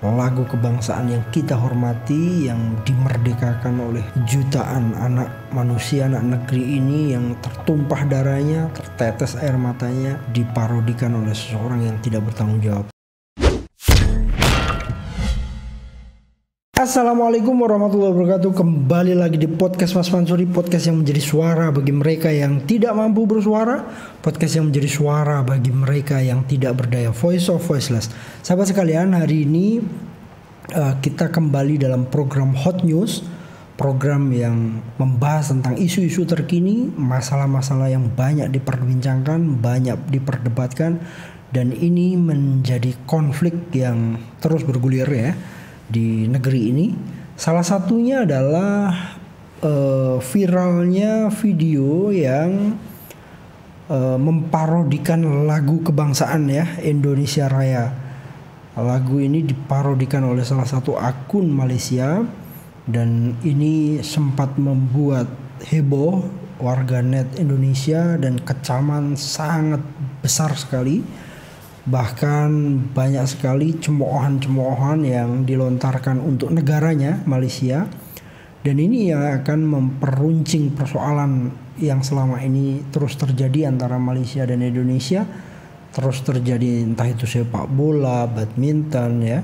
lagu kebangsaan yang kita hormati, yang dimerdekakan oleh jutaan anak manusia, anak negeri ini yang tertumpah darahnya, tertetes air matanya, diparodikan oleh seseorang yang tidak bertanggung jawab. Assalamualaikum warahmatullahi wabarakatuh. Kembali lagi di podcast Mas Mansuri, podcast yang menjadi suara bagi mereka yang tidak mampu bersuara, podcast yang menjadi suara bagi mereka yang tidak berdaya, voice of voiceless. Sahabat sekalian, hari ini kita kembali dalam program Hot News, program yang membahas tentang isu-isu terkini, masalah-masalah yang banyak diperbincangkan, banyak diperdebatkan, dan ini menjadi konflik yang terus bergulir ya di negeri ini. Salah satunya adalah viralnya video yang memparodikan lagu kebangsaan ya, Indonesia Raya. Lagu ini diparodikan oleh salah satu akun Malaysia dan ini sempat membuat heboh warganet Indonesia dan kecaman sangat besar sekali. Bahkan banyak sekali cemoohan-cemoohan yang dilontarkan untuk negaranya Malaysia, dan ini yang akan memperuncing persoalan yang selama ini terus terjadi antara Malaysia dan Indonesia. Terus terjadi entah itu sepak bola, badminton ya,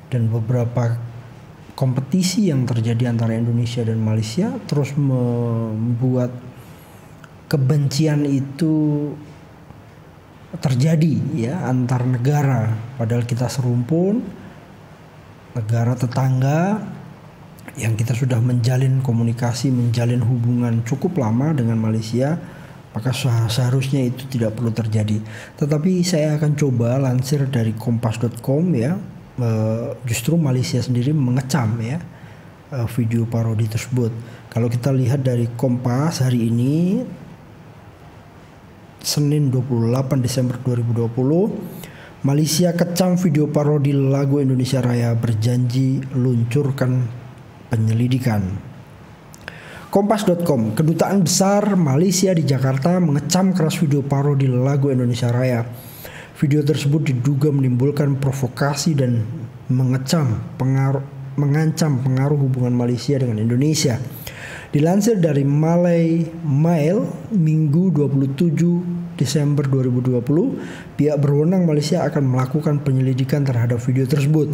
dan beberapa kompetisi yang terjadi antara Indonesia dan Malaysia terus membuat kebencian itu terjadi ya antar negara, padahal kita serumpun negara tetangga yang kita sudah menjalin komunikasi, menjalin hubungan cukup lama dengan Malaysia, maka seharusnya itu tidak perlu terjadi. Tetapi saya akan coba lansir dari kompas.com ya, justru Malaysia sendiri mengecam ya video parodi tersebut. Kalau kita lihat dari Kompas hari ini, Senin 28 Desember 2020, Malaysia kecam video parodi lagu Indonesia Raya, berjanji luncurkan penyelidikan. Kompas.com, Kedutaan Besar Malaysia di Jakarta mengecam keras video parodi lagu Indonesia Raya. Video tersebut diduga menimbulkan provokasi dan mengancam pengaruh hubungan Malaysia dengan Indonesia. Dilansir dari Malay Mail Minggu 27 Desember 2020, pihak berwenang Malaysia akan melakukan penyelidikan terhadap video tersebut.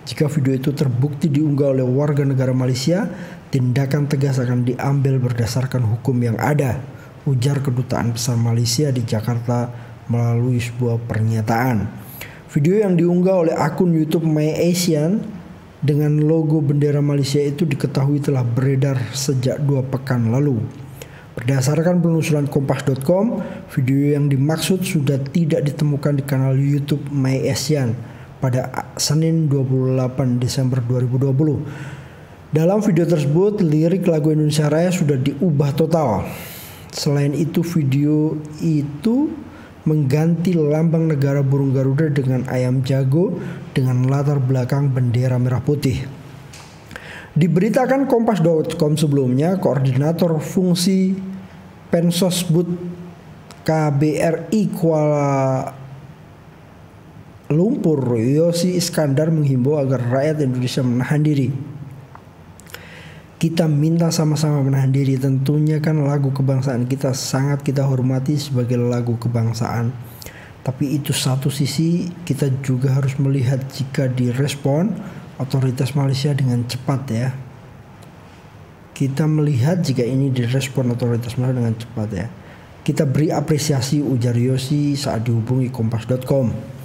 Jika video itu terbukti diunggah oleh warga negara Malaysia, tindakan tegas akan diambil berdasarkan hukum yang ada, ujar Kedutaan Besar Malaysia di Jakarta melalui sebuah pernyataan. Video yang diunggah oleh akun YouTube MyAsian dengan logo bendera Malaysia itu diketahui telah beredar sejak 2 pekan lalu. Berdasarkan penelusuran Kompas.com, video yang dimaksud sudah tidak ditemukan di kanal YouTube MyAsian pada Senin 28 Desember 2020. Dalam video tersebut, lirik lagu Indonesia Raya sudah diubah total. Selain itu, video itu mengganti lambang negara burung Garuda dengan ayam jago dengan latar belakang bendera merah putih. Diberitakan Kompas.com sebelumnya, Koordinator Fungsi Pensosbud KBRI Kuala Lumpur, Yosi Iskandar, menghimbau agar rakyat Indonesia menahan diri. Kita minta sama-sama menahan diri. Tentunya kan lagu kebangsaan kita sangat kita hormati sebagai lagu kebangsaan. Tapi itu satu sisi, kita juga harus melihat jika direspon otoritas Malaysia dengan cepat ya. Kita melihat jika ini direspon otoritas Malaysia dengan cepat ya. Kita beri apresiasi, ujar Yosi saat dihubungi Kompas.com.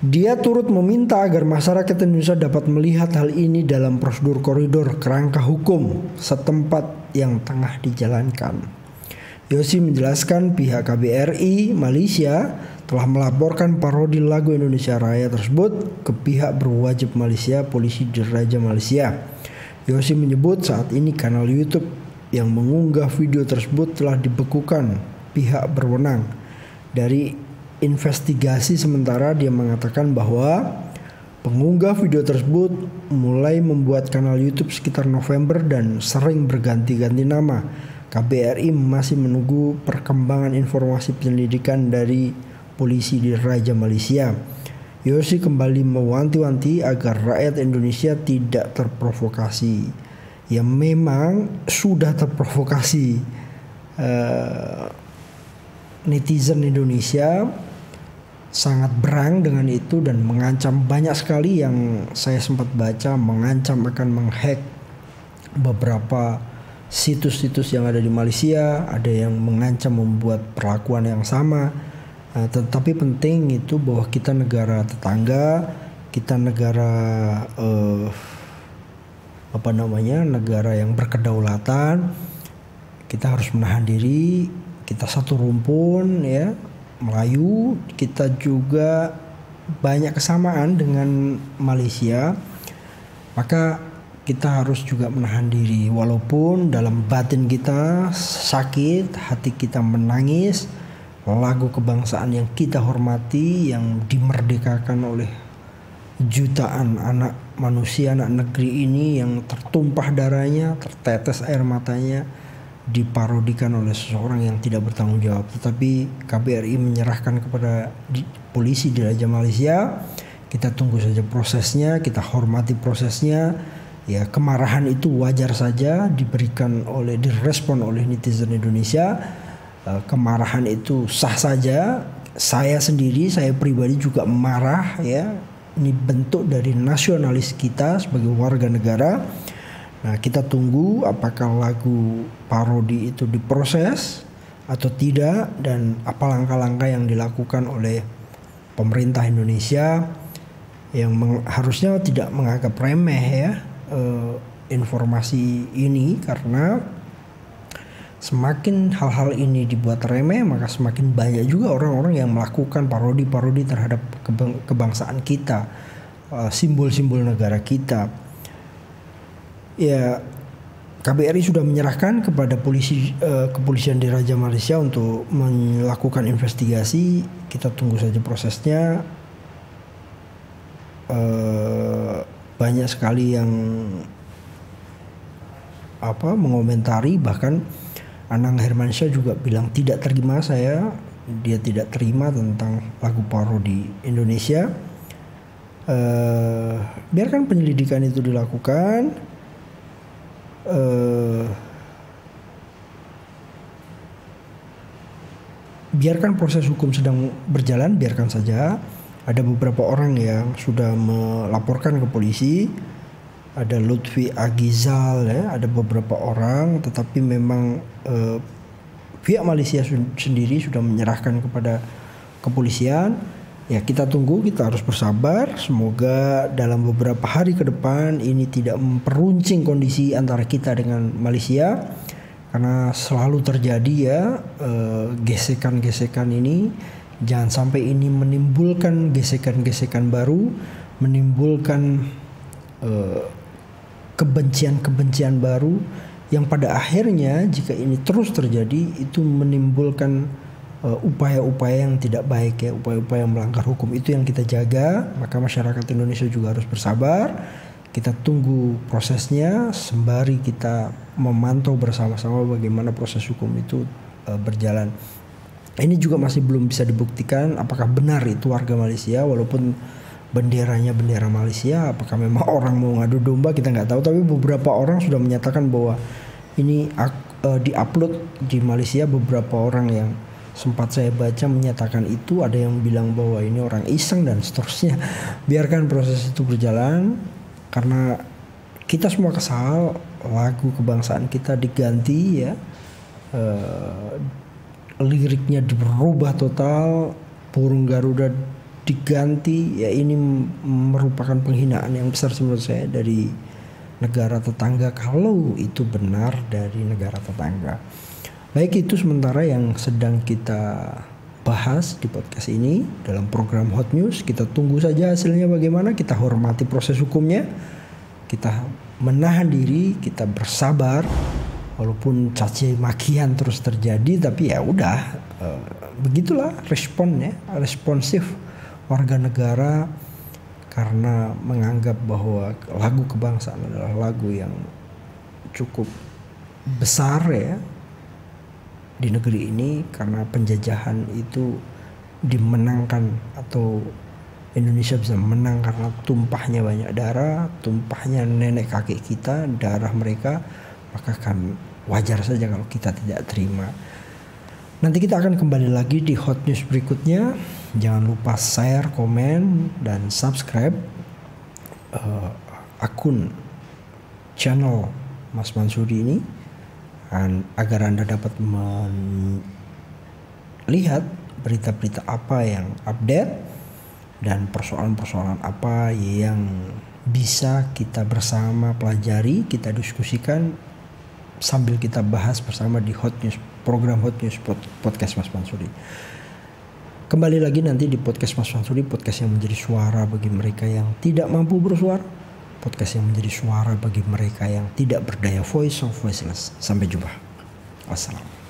Dia turut meminta agar masyarakat Indonesia dapat melihat hal ini dalam prosedur koridor kerangka hukum setempat yang tengah dijalankan. Yosi menjelaskan pihak KBRI Malaysia telah melaporkan parodi lagu Indonesia Raya tersebut ke pihak berwajib Malaysia, Polisi Diraja Malaysia. Yosi menyebut saat ini kanal YouTube yang mengunggah video tersebut telah dibekukan pihak berwenang. Dari investigasi sementara, dia mengatakan bahwa pengunggah video tersebut mulai membuat kanal YouTube sekitar November dan sering berganti-ganti nama. KBRI masih menunggu perkembangan informasi penyelidikan dari Polisi Diraja Malaysia. Yosi kembali mewanti-wanti agar rakyat Indonesia tidak terprovokasi. Ya memang sudah terprovokasi. Netizen Indonesia sangat berang dengan itu dan mengancam, banyak sekali yang saya sempat baca mengancam akan menghack beberapa situs-situs yang ada di Malaysia, ada yang mengancam membuat perlakuan yang sama. Tetapi penting itu bahwa kita negara tetangga, kita negara negara yang berkedaulatan, kita harus menahan diri, kita satu rumpun ya, Melayu, kita juga banyak kesamaan dengan Malaysia, maka kita harus juga menahan diri walaupun dalam batin kita sakit, hati kita menangis. Lagu kebangsaan yang kita hormati, yang dimerdekakan oleh jutaan anak manusia, anak negeri ini yang tertumpah darahnya, tertetes air matanya, diparodikan oleh seseorang yang tidak bertanggung jawab. Tetapi KBRI menyerahkan kepada polisi di Raja Malaysia. Kita tunggu saja prosesnya, kita hormati prosesnya. Ya, kemarahan itu wajar saja direspon oleh netizen Indonesia. Kemarahan itu sah saja. Saya pribadi juga marah ya. Ini bentuk dari nasionalis kita sebagai warga negara. Nah, kita tunggu apakah lagu parodi itu diproses atau tidak, dan apa langkah-langkah yang dilakukan oleh pemerintah Indonesia yang harusnya tidak menganggap remeh ya informasi ini, karena semakin hal-hal ini dibuat remeh, maka semakin banyak juga orang-orang yang melakukan parodi-parodi terhadap kebangsaan kita, simbol-simbol negara kita. Ya, KBRI sudah menyerahkan kepada kepolisian di Raja Malaysia untuk melakukan investigasi. Kita tunggu saja prosesnya. Banyak sekali yang mengomentari, bahkan Anang Hermansyah juga bilang tidak terima dia tidak terima tentang lagu parodi Indonesia. Biarkan penyelidikan itu dilakukan. Biarkan proses hukum sedang berjalan, biarkan saja. Ada beberapa orang yang sudah melaporkan ke polisi. Ada Lutfi Agizal ya, ada beberapa orang, tetapi memang pihak Malaysia sendiri sudah menyerahkan kepada kepolisian. Ya, kita tunggu, kita harus bersabar. Semoga dalam beberapa hari ke depan ini tidak memperuncing kondisi antara kita dengan Malaysia, karena selalu terjadi ya gesekan-gesekan ini. Jangan sampai ini menimbulkan gesekan-gesekan baru, menimbulkan kebencian-kebencian baru yang pada akhirnya jika ini terus terjadi itu menimbulkan upaya-upaya yang tidak baik ya, upaya-upaya melanggar hukum. Itu yang kita jaga. Maka masyarakat Indonesia juga harus bersabar. Kita tunggu prosesnya sembari kita memantau bersama-sama bagaimana proses hukum itu berjalan. Ini juga masih belum bisa dibuktikan apakah benar itu warga Malaysia, walaupun benderanya bendera Malaysia. Apakah memang orang mau ngadu domba, kita nggak tahu. Tapi beberapa orang sudah menyatakan bahwa ini diupload di Malaysia. Beberapa orang yang sempat saya baca menyatakan itu, ada yang bilang bahwa ini orang iseng dan seterusnya. Biarkan proses itu berjalan, karena kita semua kesal lagu kebangsaan kita diganti ya, liriknya dirubah total, burung Garuda diganti ya. Ini merupakan penghinaan yang besar menurut saya dari negara tetangga, kalau itu benar dari negara tetangga. Baik, itu sementara yang sedang kita bahas di podcast ini dalam program Hot News. Kita tunggu saja hasilnya bagaimana, kita hormati proses hukumnya, kita menahan diri, kita bersabar walaupun caci makian terus terjadi. Tapi ya udah, begitulah responnya, responsif warga negara, karena menganggap bahwa lagu kebangsaan adalah lagu yang cukup besar ya di negeri ini, karena penjajahan itu dimenangkan atau Indonesia bisa menang karena tumpahnya banyak darah, tumpahnya nenek kakek kita, darah mereka, maka kan wajar saja kalau kita tidak terima. Nanti kita akan kembali lagi di hot news berikutnya. Jangan lupa share, komen, dan subscribe akun channel Mas Mansuri ini agar Anda dapat melihat berita-berita apa yang update dan persoalan-persoalan apa yang bisa kita bersama pelajari, kita diskusikan sambil kita bahas bersama di Hot News, program Hot News Podcast Mas Mansuri. Kembali lagi nanti di Podcast Mas Mansuri, podcast yang menjadi suara bagi mereka yang tidak mampu bersuara, podcast yang menjadi suara bagi mereka yang tidak berdaya, voice of voiceless. Sampai jumpa. Wassalam.